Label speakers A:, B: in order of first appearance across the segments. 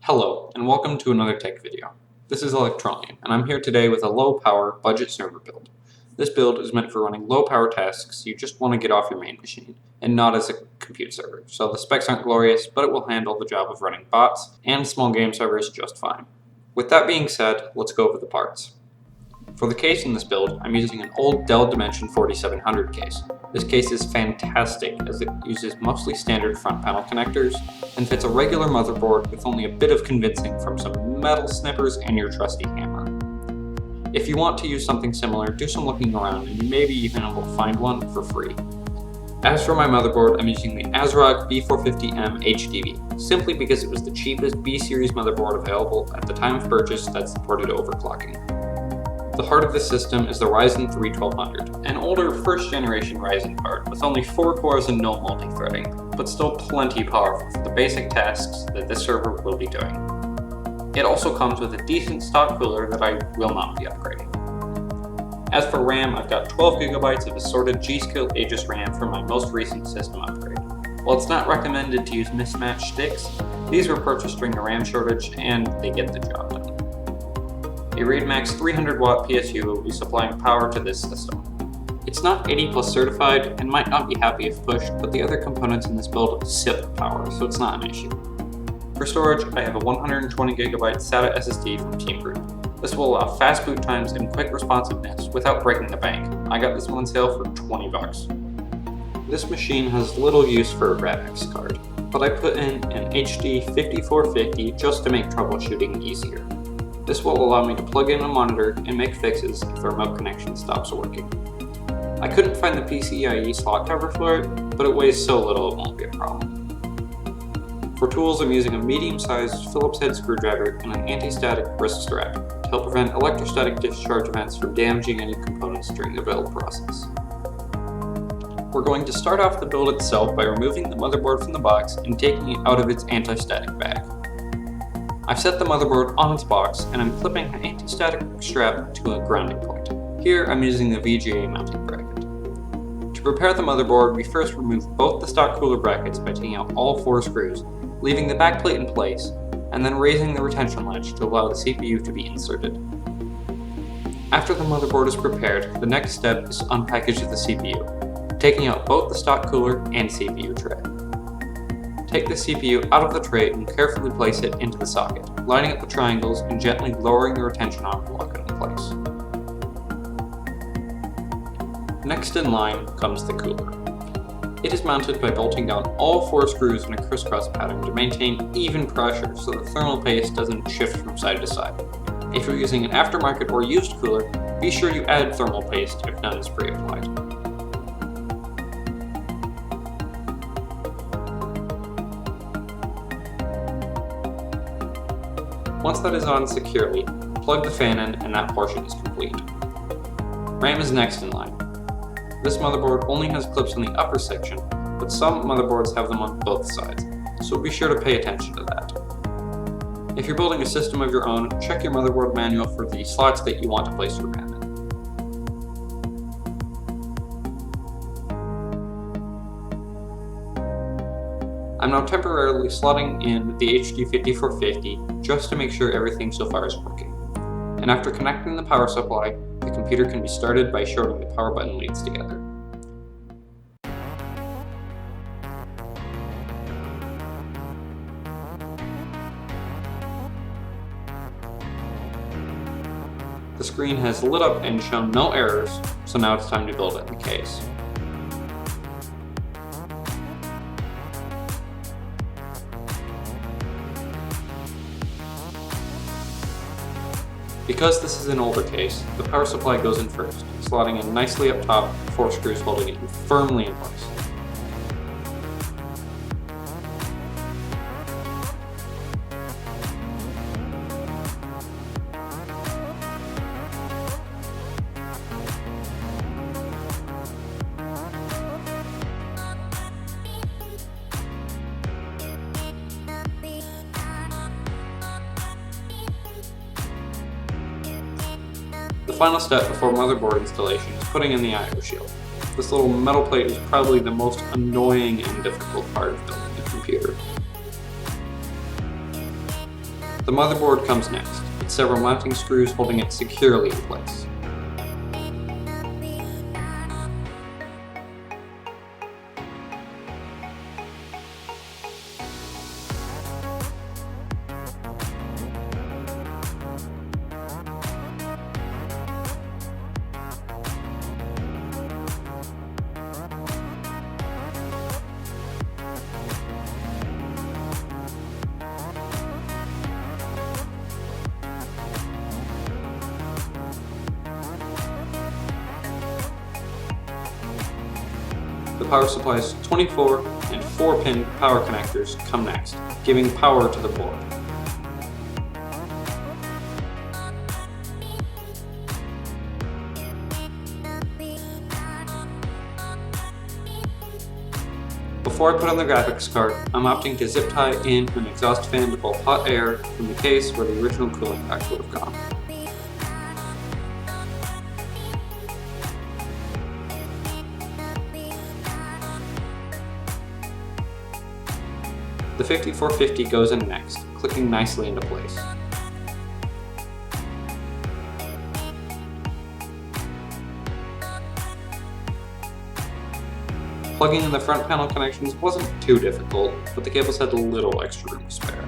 A: Hello, and welcome to another tech video. This is Electronian, and I'm here today with a low-power budget server build. This build is meant for running low-power tasks you just want to get off your main machine, and not as a compute server, so the specs aren't glorious, but it will handle the job of running bots and small game servers just fine. With that being said, let's go over the parts. For the case in this build, I'm using an old Dell Dimension 4700 case. This case is fantastic as it uses mostly standard front panel connectors and fits a regular motherboard with only a bit of convincing from some metal snippers and your trusty hammer. If you want to use something similar, do some looking around and you maybe even will find one for free. As for my motherboard, I'm using the ASRock B450M HDV, simply because it was the cheapest B-series motherboard available at the time of purchase that supported overclocking. The heart of the system is the Ryzen 3 1200, an older first-generation Ryzen card with only 4 cores and no multi-threading, but still plenty powerful for the basic tasks that this server will be doing. It also comes with a decent stock cooler that I will not be upgrading. As for RAM, I've got 12GB of assorted G-Skill Aegis RAM for my most recent system upgrade. While it's not recommended to use mismatched sticks, these were purchased during a RAM shortage and they get the job done. A RaidMax 300W PSU will be supplying power to this system. It's not 80 plus certified and might not be happy if pushed, but the other components in this build sip power, so it's not an issue. For storage, I have a 120GB SATA SSD from Team Group. This will allow fast boot times and quick responsiveness without breaking the bank. I got this one on sale for $20. This machine has little use for a graphics card, but I put in an HD 5450 just to make troubleshooting easier. This will allow me to plug in a monitor and make fixes if the remote connection stops working. I couldn't find the PCIe slot cover for it, but it weighs so little it won't be a problem. For tools, I'm using a medium-sized Phillips head screwdriver and an anti-static wrist strap to help prevent electrostatic discharge events from damaging any components during the build process. We're going to start off the build itself by removing the motherboard from the box and taking it out of its anti-static bag. I've set the motherboard on its box and I'm clipping an anti-static strap to a grounding point. Here I'm using the VGA mounting bracket. To prepare the motherboard, we first remove both the stock cooler brackets by taking out all 4 screws, leaving the backplate in place, and then raising the retention latch to allow the CPU to be inserted. After the motherboard is prepared, the next step is to unpackage the CPU, taking out both the stock cooler and CPU tray. Take the CPU out of the tray and carefully place it into the socket, lining up the triangles and gently lowering the retention arm to lock it in place. Next in line comes the cooler. It is mounted by bolting down all 4 screws in a crisscross pattern to maintain even pressure so the thermal paste doesn't shift from side to side. If you're using an aftermarket or used cooler, be sure you add thermal paste if none is pre-applied. Once that is on securely, plug the fan in and that portion is complete. RAM is next in line. This motherboard only has clips on the upper section, but some motherboards have them on both sides, so be sure to pay attention to that. If you're building a system of your own, check your motherboard manual for the slots that you want to place your RAM in. I'm now temporarily slotting in the HD 5450 just to make sure everything so far is working. And after connecting the power supply, the computer can be started by shorting the power button leads together. The screen has lit up and shown no errors, so now it's time to build it in the case. Because this is an older case, the power supply goes in first, slotting in nicely up top, 4 screws holding it firmly in place. The final step before motherboard installation is putting in the I/O shield. This little metal plate is probably the most annoying and difficult part of building a computer. The motherboard comes next, with several mounting screws holding it securely in place. The power supply's 24 and 4-pin power connectors come next, giving power to the board. Before I put on the graphics card, I'm opting to zip tie in an exhaust fan to pull hot air from the case where the original cooling pack would have gone. The 5450 goes in next, clicking nicely into place. Plugging in the front panel connections wasn't too difficult, but the cables had a little extra room to spare.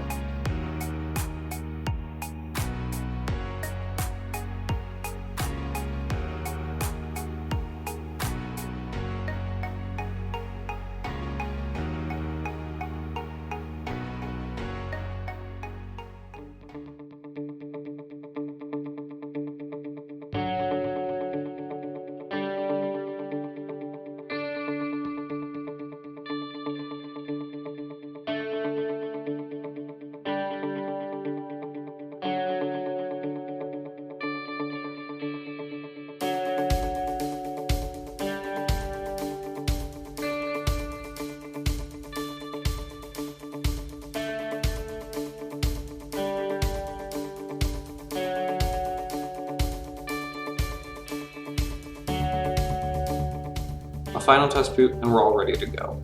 A: A final test boot and we're all ready to go.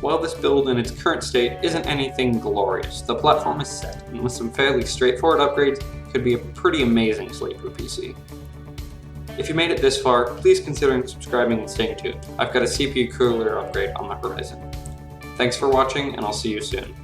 A: While this build in its current state isn't anything glorious, the platform is set, and with some fairly straightforward upgrades, could be a pretty amazing sleeper PC. If you made it this far, please consider subscribing and staying tuned. I've got a CPU cooler upgrade on the horizon. Thanks for watching, and I'll see you soon.